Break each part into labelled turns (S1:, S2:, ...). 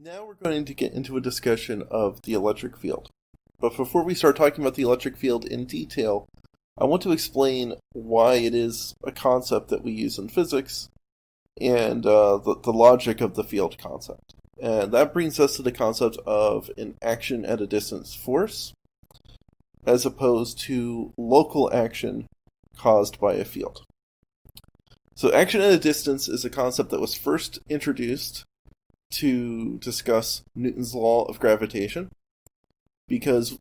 S1: Now we're going to get into a discussion of the electric field. But before we start talking about the electric field in detail, I want to explain why it is a concept that we use in physics and the logic of the field concept. And that brings us to the concept of an action at a distance force, as opposed to local action caused by a field. So action at a distance is a concept that was first introduced to discuss Newton's law of gravitation, because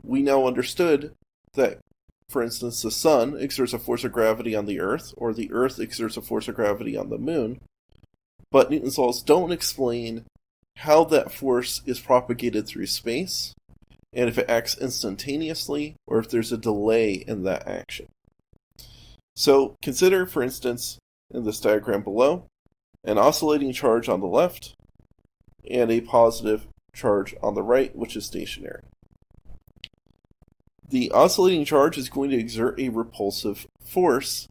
S1: we now understood that, for instance, the sun exerts a force of gravity on the Earth, or the Earth exerts a force of gravity on the Moon, but Newton's laws don't explain how that force is propagated through space, and if it acts instantaneously, or if there's a delay in that action. So consider, for instance, in this diagram below, an oscillating charge on the left, and a positive charge on the right, which is stationary. The oscillating charge is going to exert a repulsive force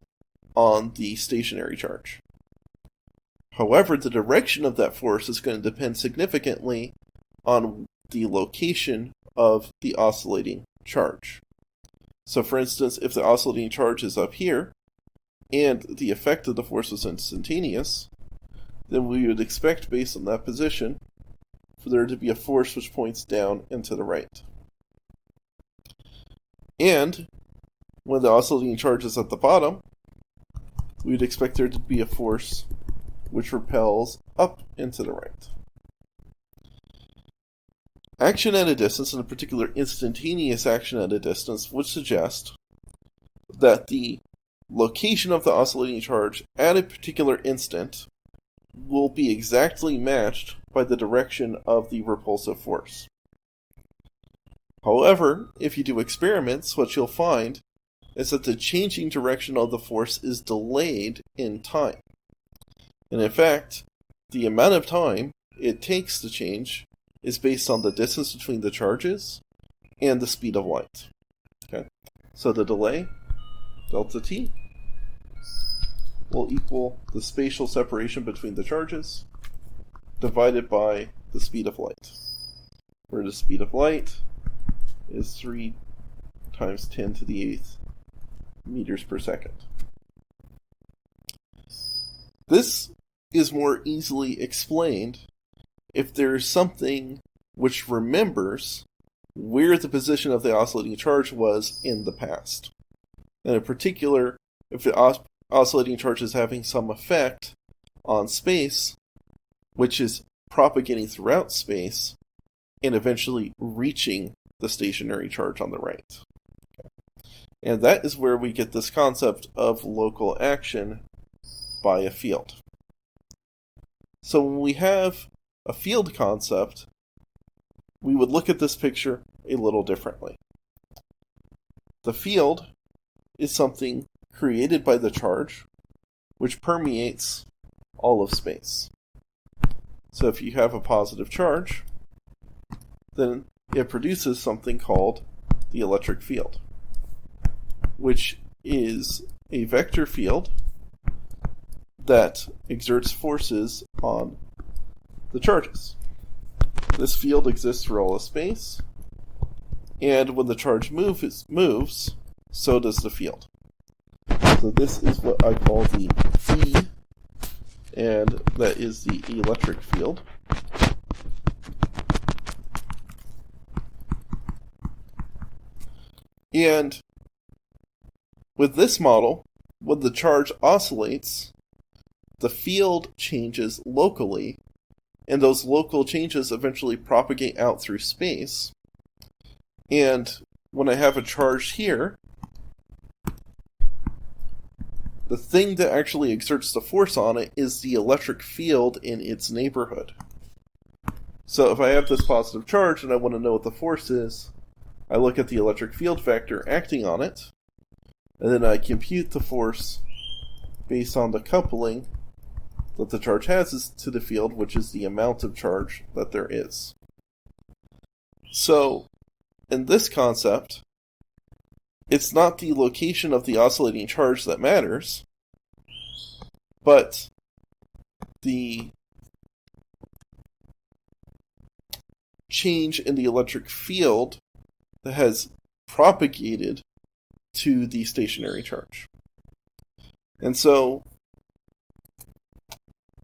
S1: on the stationary charge. However, the direction of that force is going to depend significantly on the location of the oscillating charge. So for instance, if the oscillating charge is up here, and the effect of the force is instantaneous, then we would expect, based on that position, for there to be a force which points down and to the right. And when the oscillating charge is at the bottom, we would expect there to be a force which repels up and to the right. Action at a distance, and in particular instantaneous action at a distance, would suggest that the location of the oscillating charge at a particular instant will be exactly matched by the direction of the repulsive force. However, if you do experiments, what you'll find is that the changing direction of the force is delayed in time. And in fact, the amount of time it takes to change is based on the distance between the charges and the speed of light. Okay? So the delay, delta t, will equal the spatial separation between the charges divided by the speed of light, where the speed of light is 3 times 10 to the 8th meters per second. This is more easily explained if there is something which remembers where the position of the oscillating charge was in the past. And in particular, if the oscillating charge is having some effect on space, which is propagating throughout space and eventually reaching the stationary charge on the right. And that is where we get this concept of local action by a field. So when we have a field concept, we would look at this picture a little differently. The field is something created by the charge, which permeates all of space. So if you have a positive charge, then it produces something called the electric field, which is a vector field that exerts forces on the charges. This field exists through all of space, and when the charge moves, so does the field. So this is what I call the E, and that is the electric field. And with this model, when the charge oscillates, the field changes locally, and those local changes eventually propagate out through space. And when I have a charge here, the thing that actually exerts the force on it is the electric field in its neighborhood. So if I have this positive charge and I want to know what the force is, I look at the electric field vector acting on it, and then I compute the force based on the coupling that the charge has to the field, which is the amount of charge that there is. So, in this concept, it's not the location of the oscillating charge that matters, but the change in the electric field that has propagated to the stationary charge. And so,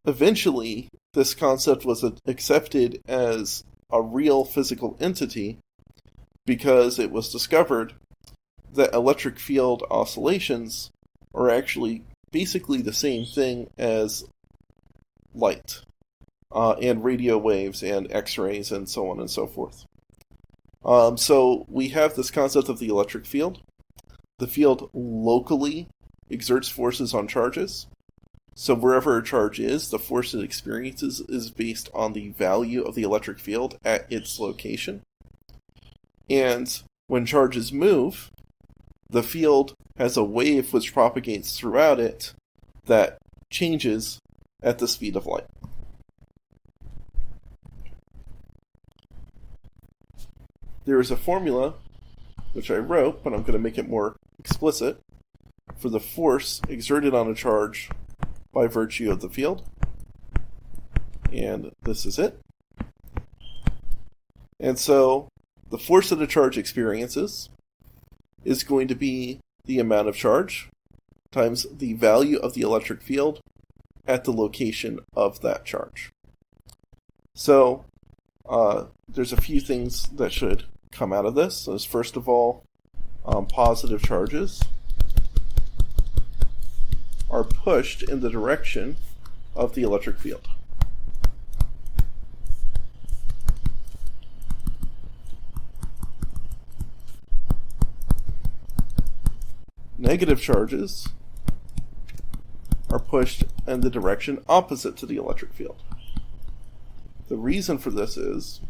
S1: eventually, this concept was accepted as a real physical entity because it was discovered that electric field oscillations are actually basically the same thing as light, and radio waves and X-rays and so on and so forth. So we have this concept of the electric field. The field locally exerts forces on charges. So wherever a charge is, the force it experiences is based on the value of the electric field at its location. And when charges move, the field has a wave which propagates throughout it that changes at the speed of light. There is a formula, which I wrote, but I'm going to make it more explicit, for the force exerted on a charge by virtue of the field. And this is it. And so, the force that a charge experiences is going to be the amount of charge times the value of the electric field at the location of that charge. So, there's a few things that should come out of this. So, first of all, positive charges are pushed in the direction of the electric field. Negative charges are pushed in the direction opposite to the electric field. The reason for this is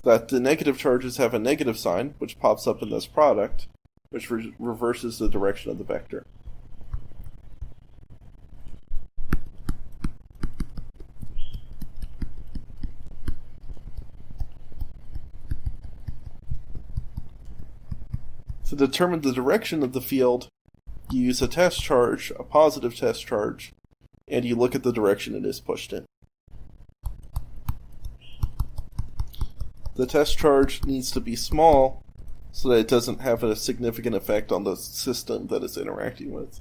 S1: that the negative charges have a negative sign, which pops up in this product, which reverses the direction of the vector. To determine the direction of the field, you use a test charge, a positive test charge, and you look at the direction it is pushed in. The test charge needs to be small so that it doesn't have a significant effect on the system that it's interacting with.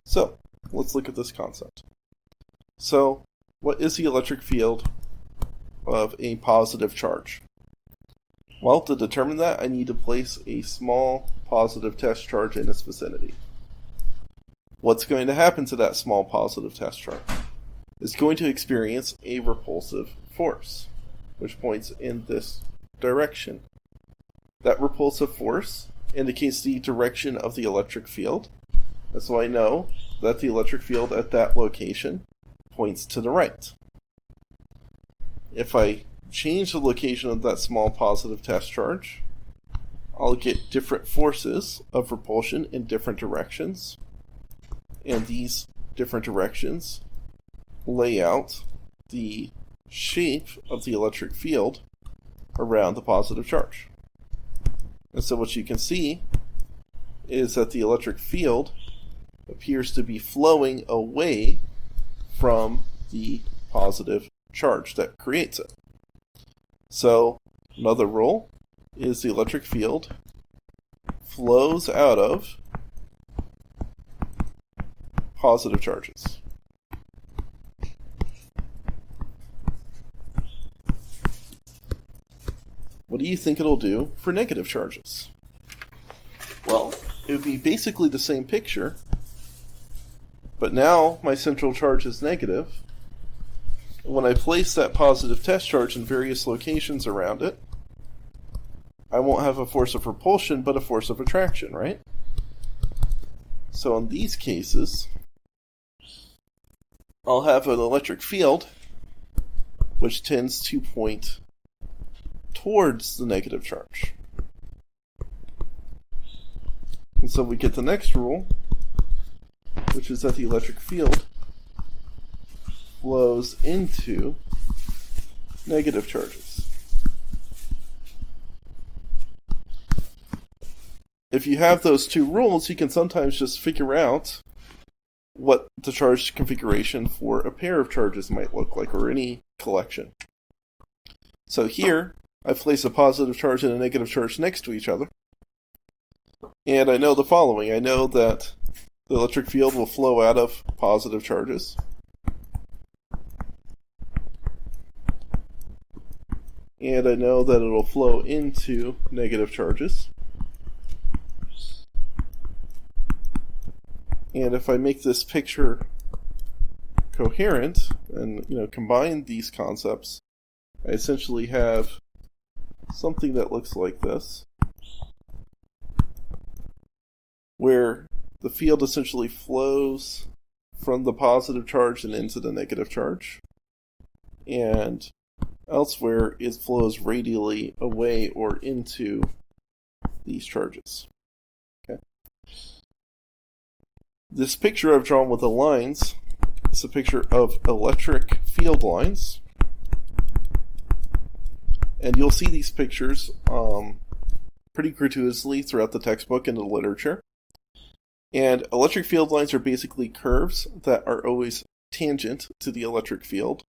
S1: So, let's look at this concept. So, what is the electric field of a positive charge? Well, to determine that, I need to place a small positive test charge in its vicinity. What's going to happen to that small positive test charge? It's going to experience a repulsive force, which points in this direction. That repulsive force indicates the direction of the electric field. That's why I know that the electric field at that location points to the right. If I change the location of that small positive test charge, I'll get different forces of repulsion in different directions. And these different directions lay out the shape of the electric field around the positive charge. And so what you can see is that the electric field appears to be flowing away from the positive charge that creates it. So, another rule is the electric field flows out of positive charges. What do you think it'll do for negative charges? Well, it would be basically the same picture, but now my central charge is negative. When I place that positive test charge in various locations around it, I won't have a force of repulsion, but a force of attraction, right? So in these cases, I'll have an electric field which tends to point towards the negative charge. And so we get the next rule, which is that the electric field flows into negative charges. if you have those two rules, you can sometimes just figure out what the charge configuration for a pair of charges might look like, or any collection. So here, I've placed a positive charge and a negative charge next to each other. And I know the following. I know that the electric field will flow out of positive charges. And I know that it'll flow into negative charges. And if I make this picture coherent and combine these concepts, I essentially have something that looks like this, where the field essentially flows from the positive charge and into the negative charge, and elsewhere it flows radially away or into these charges. Okay. This picture I've drawn with the lines is a picture of electric field lines. And you'll see these pictures pretty gratuitously throughout the textbook and the literature. And electric field lines are basically curves that are always tangent to the electric field.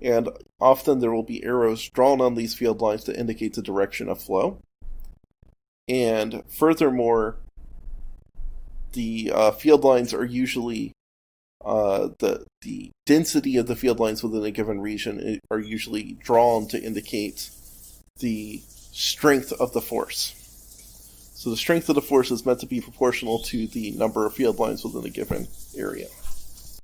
S1: And often there will be arrows drawn on these field lines to indicate the direction of flow. And furthermore, the field lines are usually, the density of the field lines within a given region are usually drawn to indicate the strength of the force. So the strength of the force is meant to be proportional to the number of field lines within a given area.